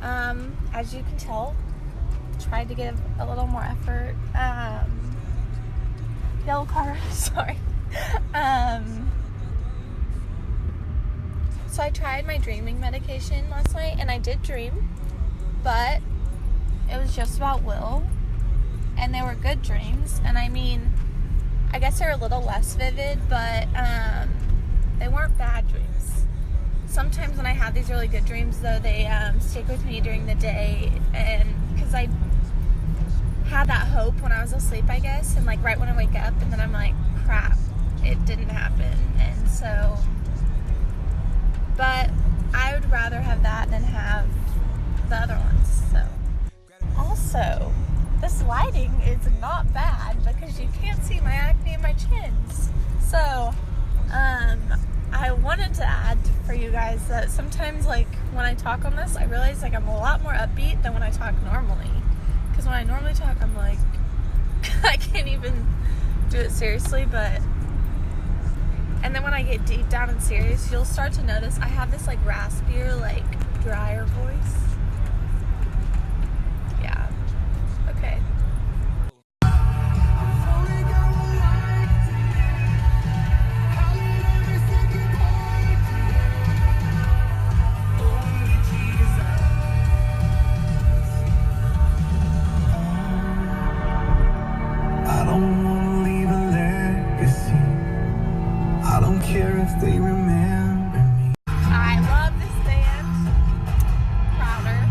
As you can tell, tried to give a little more effort. Yellow car, sorry. So I tried my dreaming medication last night, and I did dream, but it was just about Will, and they were good dreams. And I mean, I guess they're a little less vivid, but they weren't bad dreams. Sometimes when I have these really good dreams, though, they stick with me during the day, and because I had that hope when I was asleep, I guess, and like right when I wake up, and then I'm like, crap, it didn't happen. And so, but I would rather have that than have the other ones. So also, this lighting is not bad because you can't see my acne and my chins. So I wanted to add for you guys that sometimes, like, when I talk on this, I realize like I'm a lot more upbeat than when I talk normally. Because when I normally talk, I'm like, I can't even do it seriously, but, and then when I get deep down and serious, you'll start to notice I have this like raspier, like drier voice. Yeah. Okay. If they remember me. I love this band. Prouder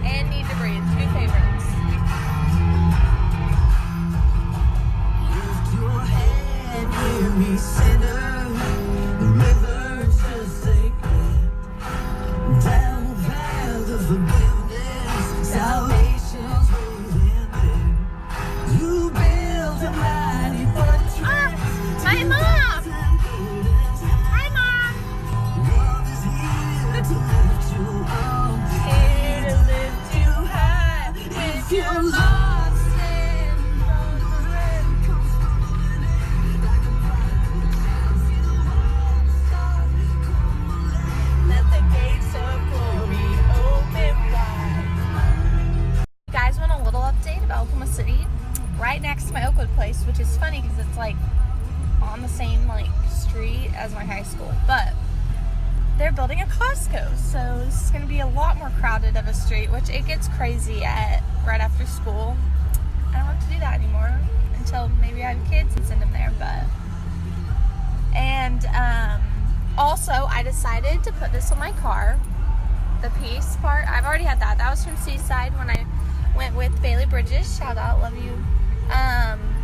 and Need to Breathe. Two favorites. Lift your head, hear me, sinner. The river's just sinking down the path of forgiveness. Salvation's waiting there. You build a mighty fortress. My mom! Oklahoma City, right next to my Oakwood place, which is funny because it's like on the same like street as my high school, but they're building a Costco, so this is going to be a lot more crowded of a street, which it gets crazy at right after school. I don't have to do that anymore until maybe I have kids and send them there, but and also I decided to put this on my car, the peace part. I've already had that was from Seaside when I went with Bailey Bridges, shout out, love you.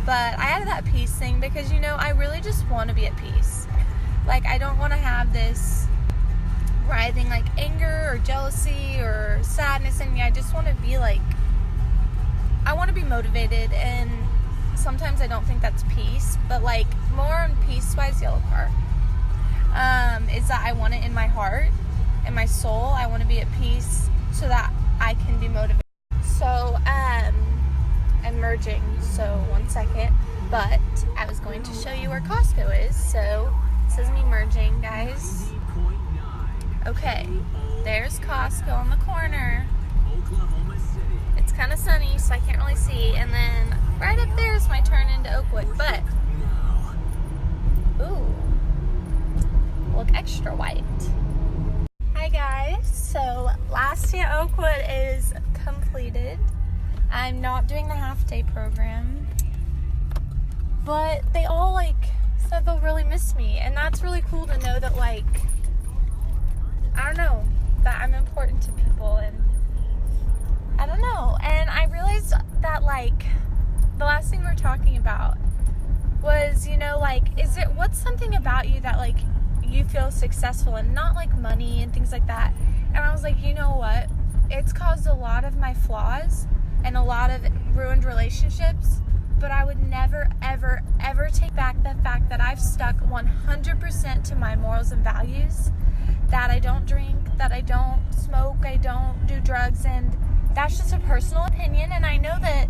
But I added that peace thing because, you know, I really just want to be at peace. Like, I don't want to have this writhing like anger or jealousy or sadness in me. I just want to be like, I want to be motivated, and sometimes I don't think that's peace, but like more on peace-wise, yellow car, is that I want it in my heart, in my soul. I want to be at peace so that I can be motivated. So, I'm merging, so 1 second, but I was going to show you where Costco is, so this is me merging, guys. Okay, there's Costco on the corner. It's kind of sunny, so I can't really see, and then right up there is my turn into Oakwood, but, ooh, look extra white. Hi guys, so last day at Oakwood is completed. I'm not doing the half-day program, but they all like said they'll really miss me, and that's really cool to know that, like, I don't know, that I'm important to people, and I don't know. And I realized that, like, the last thing we were talking about was, you know, like, what's something about you that, like, you feel successful in, not like money and things like that. And I was like, you know what, it's caused a lot of my flaws and a lot of ruined relationships, but I would never, ever, ever take back the fact that I've stuck 100% to my morals and values, that I don't drink, that I don't smoke, I don't do drugs, and that's just a personal opinion, and I know that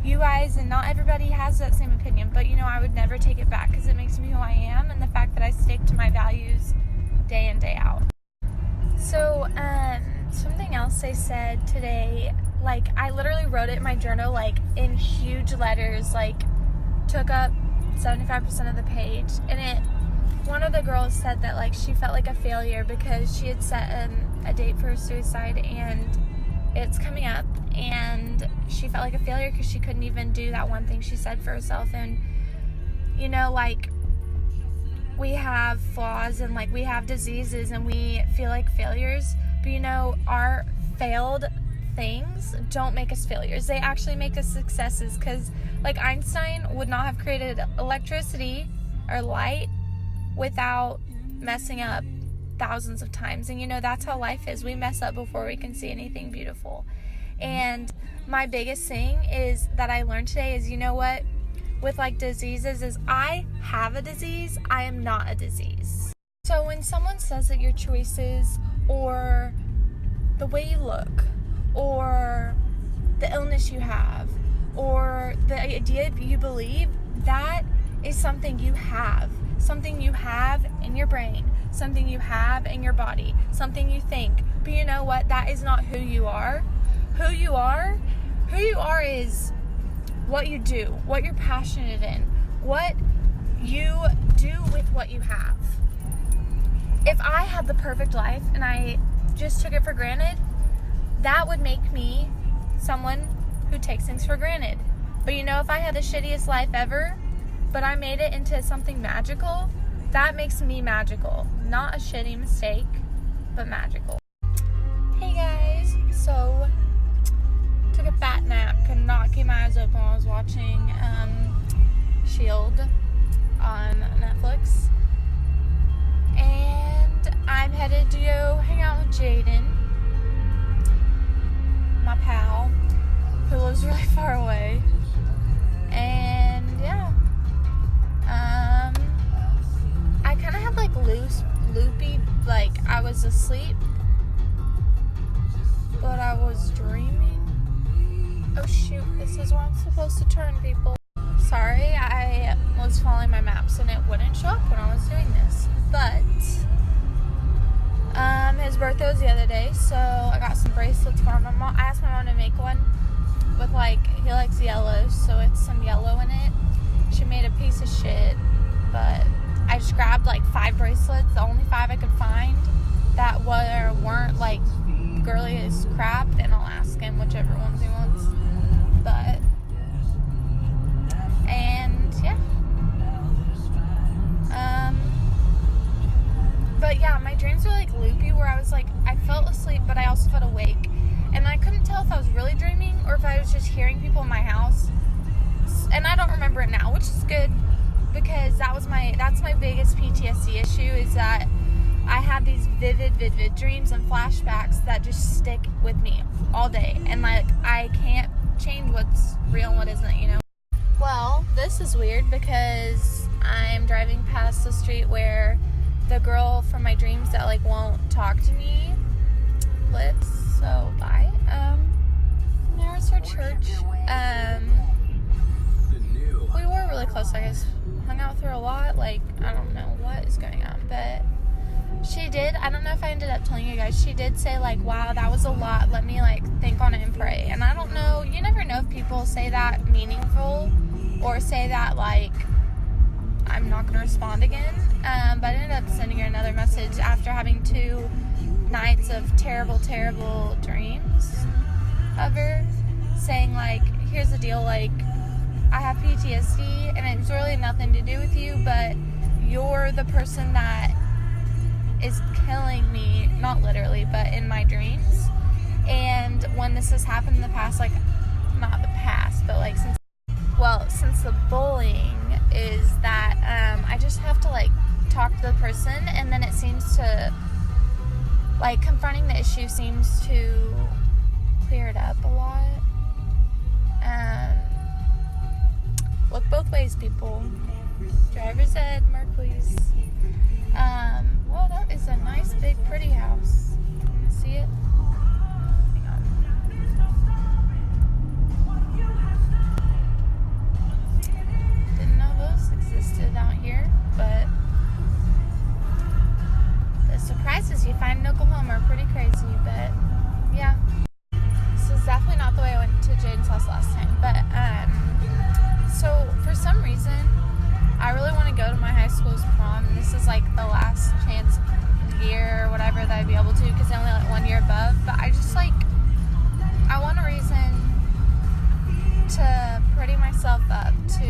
you guys and not everybody has that same opinion, but, you know, I would never take it back because it makes me who I am, and the fact that I stick to my values day in, day out. So, Something else they said today, like, I literally wrote it in my journal, like, in huge letters, like, took up 75% of the page, and one of the girls said that, like, she felt like a failure because she had set a date for suicide, and it's coming up, and she felt like a failure because she couldn't even do that one thing she said for herself. And, you know, like, we have flaws, and, like, we have diseases, and we feel like failures, but, you know, our failed things don't make us failures. They actually make us successes, because, like, Einstein would not have created electricity or light without messing up thousands of times. And, you know, that's how life is. We mess up before we can see anything beautiful. And my biggest thing is that I learned today is, you know what, with, like, diseases, is I have a disease, I am not a disease. So when someone says that your choices, or the way you look, or the illness you have, or the idea you believe, that is something you have. Something you have in your brain. Something you have in your body. Something you think. But you know what? That is not who you are. Who you are is what you do, what you're passionate in, what you do with what you have. If I had the perfect life and I just took it for granted, that would make me someone who takes things for granted. But you know, if I had the shittiest life ever, but I made it into something magical, that makes me magical. Not a shitty mistake, but magical. Hey guys, so took a fat nap, could not keep my eyes open while I was watching S.H.I.E.L.D. on Netflix. And I'm headed to go hang out with Jaden, my pal, who lives really far away. And yeah, I kind of had like loopy, like I was asleep, but I was dreaming. Oh shoot, this is where I'm supposed to turn, people. Sorry, I was following my maps and it wouldn't show up when I was doing this. But his birthday was the other day, so I got some bracelets for him. I asked my mom to make one with, like, he likes yellow, so it's some yellow in it. She made a piece of shit, but I just grabbed like 5 bracelets, the only 5 I could find that weren't like girly as crap, and I'll ask him whichever ones he wants. But yeah, my dreams were like loopy, where I was like, I felt asleep, but I also felt awake. And I couldn't tell if I was really dreaming or if I was just hearing people in my house. And I don't remember it now, which is good, because that's my biggest PTSD issue, is that I have these vivid dreams and flashbacks that just stick with me all day. And like, I can't change what's real and what isn't, you know? Well, this is weird because I'm driving past the street where the girl from my dreams that like won't talk to me lives. So bye. There's her church. We were really close, I guess. Hung out with her a lot. Like, I don't know what is going on, but she did, I don't know if I ended up telling you guys, she did say like, wow, that was a lot, let me like think on it and pray. And I don't know, you never know if people say that meaningful or say that like, I'm not gonna respond again. But I ended up sending her another message after having 2 nights of terrible dreams of her, saying like, here's the deal, like, I have PTSD and it's really nothing to do with you, but you're the person that is killing me, not literally, but in my dreams. And when this has happened in the past, like, not the past, but like since the bullying, is that I just have to like talk to the person, and then it seems to, like, confronting the issue seems to clear it up a lot. Look both ways, people. Driver's ed, mark please. Well, that is a nice, big, pretty house. See it? Hang on. Didn't know those existed out here, but the surprises you find in Oklahoma are pretty crazy, but some reason, I really want to go to my high school's prom. And this is like the last chance year or whatever that I'd be able to, because they're only like 1 year above. But I just like, I want a reason to pretty myself up to